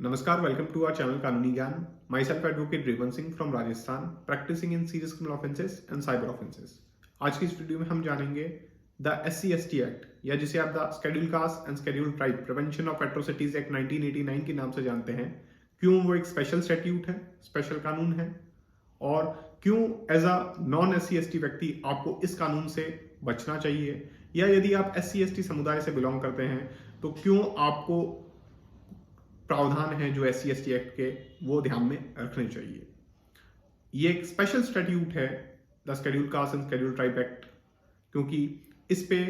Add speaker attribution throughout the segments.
Speaker 1: नमस्कार, welcome to our channel कानूनी ज्ञान। Myself advocate Revant Singh from Rajasthan, practising in serious criminal offences and cyber offences. आज की इस वीडियो में हम जानेंगे द SC/ST एक्ट, या जिसे आप the schedule caste and schedule tribe prevention of atrocities act 1989 के नाम से जानते हैं। क्यों वो एक स्पेशल स्टैट्यूट है, स्पेशल कानून है, और क्यों एज अ नॉन SC/ST व्यक्ति आपको इस कानून से बचना चाहिए, या यदि आप SC/ST समुदाय से बिलोंग करते हैं तो क्यों आपको प्रावधान है जो SC/ST एक्ट के वो ध्यान में रखने चाहिए। ये एक स्पेशल स्टैट्यूट है, the schedule caste and schedule tribe act, क्योंकि इस पे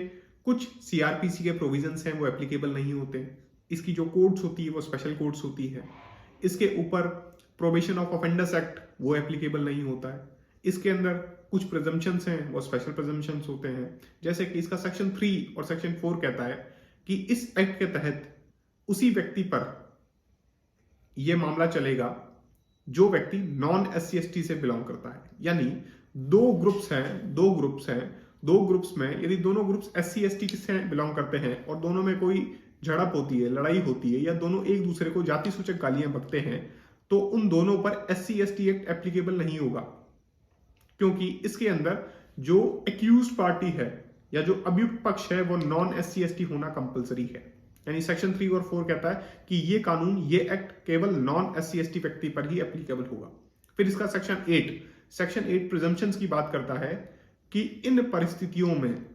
Speaker 1: कुछ CRPC के प्रोविजंस हैं वो एप्लीकेबल नहीं होते। इसकी जो कोड्स होती है वो स्पेशल कोड्स होती है। इसके ऊपर प्रोबेशन ऑफ ऑफेंडर्स एक्ट वो एप्लीकेबल नहीं होता है। इसके अंदर कुछ प्रिजम्पशंस हैं वो स्पेशल प्रिजम्पशंस होते हैं, जैसे कि इसका सेक्शन 3 और सेक्शन 4 कहता है कि इस एक्ट के तहत उसी व्यक्ति पर यह मामला चलेगा जो व्यक्ति नॉन SC/ST से बिलोंग करता है। यानी दो ग्रुप्स में यदि दोनों ग्रुप्स SC/ST से बिलोंग करते हैं और दोनों में कोई झड़प होती है, लड़ाई होती है, या दोनों एक दूसरे को जाति सूचक गालियां बकते हैं, तो उन दोनों पर SC/ST एक्ट एप्लीकेबल नहीं होगा, क्योंकि इसके अंदर जो एक्यूज्ड पार्टी है या जो अभियुक्त पक्ष है वो नॉन SC/ST होना कंपलसरी है। यानी सेक्शन 3 और 4 कहता है कि ये कानून, ये एक्ट केवल नॉन SC/ST व्यक्ति पर ही एप्लीकेबल होगा। फिर इसका सेक्शन 8 प्रिजम्पशंस की बात करता है कि इन परिस्थितियों में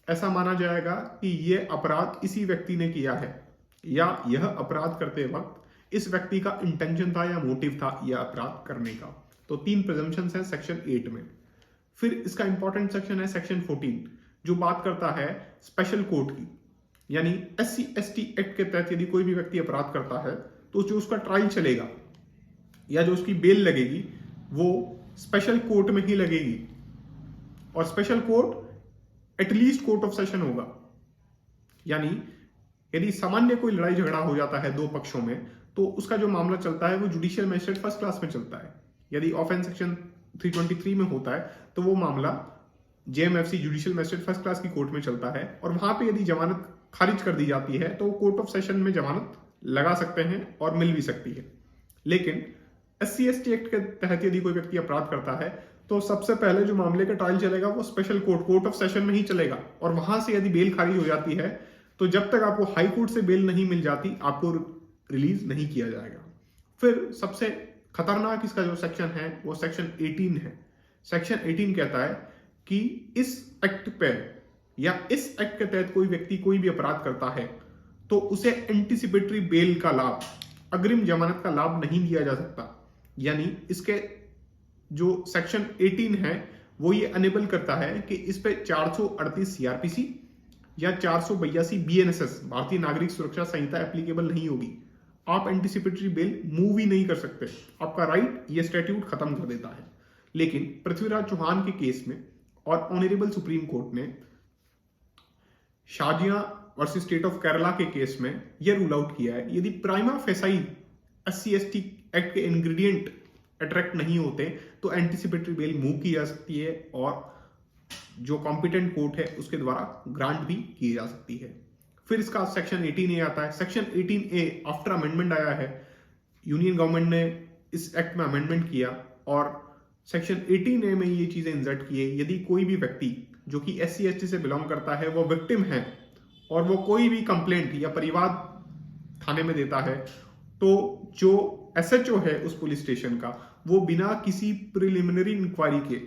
Speaker 1: ऐसा माना जाएगा कि यह अपराध इसी व्यक्ति ने किया है, या यह अपराध करते वक्त इस व्यक्ति का इंटेंशन था या मोटिव था यह अपराध करने का। तो 3 प्रिजम्पशंस हैं सेक्शन 8 में। फिर इसका इंपॉर्टेंट सेक्शन है सेक्शन 14, जो बात करता है स्पेशल कोर्ट की। यानी SC/ST एक्ट के तहत यदि कोई भी व्यक्ति अपराध करता है तो जो उसका ट्रायल चलेगा या जो उसकी बेल लगेगी वो स्पेशल कोर्ट में ही लगेगी, और special court at least court of session होगा। यानी यदि सामान्य कोई लड़ाई झगड़ा हो जाता है दो पक्षों में, तो उसका जो मामला चलता है वो जुडिशियल मजिस्ट्रेट फर्स्ट क्लास में चलता है। यदि ऑफेंस सेक्शन 323 में होता है तो वो मामला JMFC judicial magistrate first class की कोर्ट में चलता है, और वहां पे यदि जमानत खारिज कर दी जाती है तो कोर्ट ऑफ सेशन में जमानत लगा सकते हैं और मिल भी सकती है। लेकिन SC/ST एक्ट के तहत यदि कोई व्यक्ति अपराध करता है तो सबसे पहले जो मामले का ट्रायल चलेगा वो स्पेशल कोर्ट ऑफ सेशन में ही चलेगा, और वहां से यदि बेल खारिज हो जाती है तो जब तक आपको हाई कोर्ट से बेल नहीं मिल जाती आपको रिलीज नहीं किया जाएगा। फिर सबसे खतरनाक इसका जो सेक्शन है वो सेक्शन 18 है। सेक्शन 18 कहता है कि इस एक्ट पर या इस एक्ट के तहत कोई व्यक्ति कोई भी अपराध करता है तो उसे एंटीसिपेटरी बेल का लाभ, अग्रिम जमानत का लाभ नहीं दिया जा सकता। यानी इसके जो सेक्शन 18 है वो ये अनेबल करता है कि इस पे 438 CRPC या 482 BNSS भारतीय नागरिक सुरक्षा संहिता एप्लीकेबल नहीं होगी। आप एंटीसिपेटरी बेल मूव ही नहीं कर सकते, आपका राइट ये स्टैट्यूट खत्म कर देता है। लेकिन पृथ्वीराज चौहान के केस में और ऑनरेबल सुप्रीम कोर्ट ने Shazia versus state of Kerala के केस में यह रूल आउट किया है, यदि प्राइमा फेसाई SC/ST एक्ट के इंग्रेडिएंट अट्रैक्ट नहीं होते तो एंटीसिपेटरी बेल मूव की जा सकती है और जो कॉम्पिटेंट कोर्ट है उसके द्वारा ग्रांट भी की जा सकती है। फिर इसका सेक्शन 18A आता है। सेक्शन 18A आफ्टर अमेंडमेंट आया है, यूनियन गवर्नमेंट ने इस एक्ट में अमेंडमेंट किया और सेक्शन 18A में ये चीजें इंसर्ट की है। यदि कोई भी व्यक्ति जो कि SC/ST से बिलोंग करता है वो विक्टिम है और वो कोई भी कंप्लेंट या परिवाद थाने में देता है, तो जो SHO है उस पुलिस स्टेशन का वो बिना किसी प्रिलिमिनरी इंक्वायरी के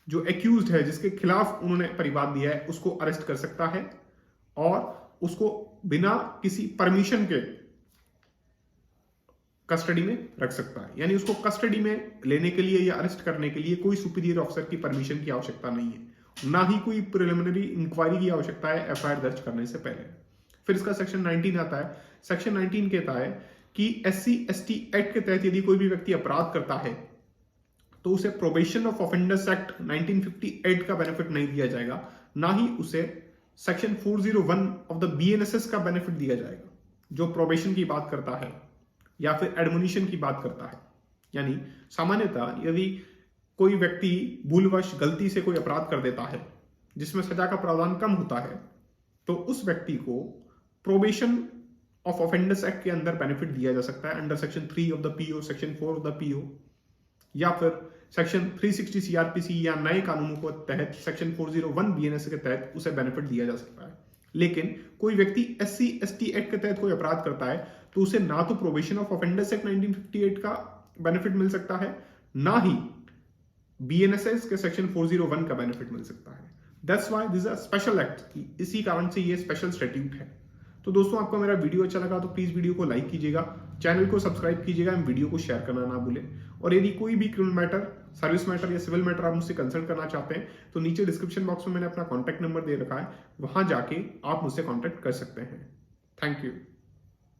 Speaker 1: जो एक्यूज्ड है जिसके खिलाफ उन्होंने परिवाद दिया है उसको अरेस्ट कर सकता है और उसको बिना किसी परमिशन के कस्टडी में रख सकता है। यानी उसको कस्टडी में लेने के लिए या अरेस्ट करने के लिए कोई सुपीरियर ऑफिसर की परमिशन की आवश्यकता नहीं है, ना ही कोई प्रिलिमिनरी इंक्वायरी की आवश्यकता है FIR दर्ज करने से पहले। फिर इसका सेक्शन 19 आता है। सेक्शन 19 कहता है कि SC/ST एक्ट के तहत यदि कोई भी व्यक्ति अपराध करता है तो उसे प्रोबेशन ऑफ ऑफेंडर्स एक्ट 1958 का बेनिफिट नहीं दिया जाएगा, ना ही उसे सेक्शन 401 ऑफ द BNSS का बेनिफिट दिया जाएगा जो प्रोबेशन की बात करता है या फिर एडमोनिशन की बात करता है। यानी सामान्यतः यदि कोई व्यक्ति भूलवश गलती से कोई अपराध कर देता है जिसमें सजा का प्रावधान कम होता है तो उस व्यक्ति को प्रोबेशन ऑफ ऑफेंडर्स एक्ट के अंदर बेनिफिट दिया जा सकता है under section 3 of the PO, section 4 of the PO, या फिर सेक्शन 360 सीआरपीसी या नए कानूनों के तहत सेक्शन 401 बीएनएस के तहत उसे बेनिफिट दिया जा सकता है। लेकिन कोई व्यक्ति एससी एसटी एक्ट के तहत कोई अपराध करता है तो उसे ना तो प्रोबेशन ऑफ ऑफेंडर्स एक्ट 1958 का बेनिफिट मिल सकता है, ना ही बीएनएसएस के सेक्शन 401 का बेनिफिट मिल सकता है। That's why this is a special act, इसी कारण से ये स्पेशल स्टैट्यूट है। तो दोस्तों, आपको मेरा वीडियो अच्छा लगा तो प्लीज वीडियो को लाइक कीजिएगा, चैनल को सब्सक्राइब कीजिएगा, वीडियो को शेयर करना ना भूलें। और यदि कोई भी क्रिमिनल मैटर, सर्विस मैटर या सिविल मैटर आप मुझसे कंसल्ट करना चाहते हैं तो नीचे डिस्क्रिप्शन बॉक्स में मैंने अपना कॉन्टैक्ट नंबर दे रखा है, वहां जाके आप मुझसे कॉन्टैक्ट कर सकते हैं। Thank you.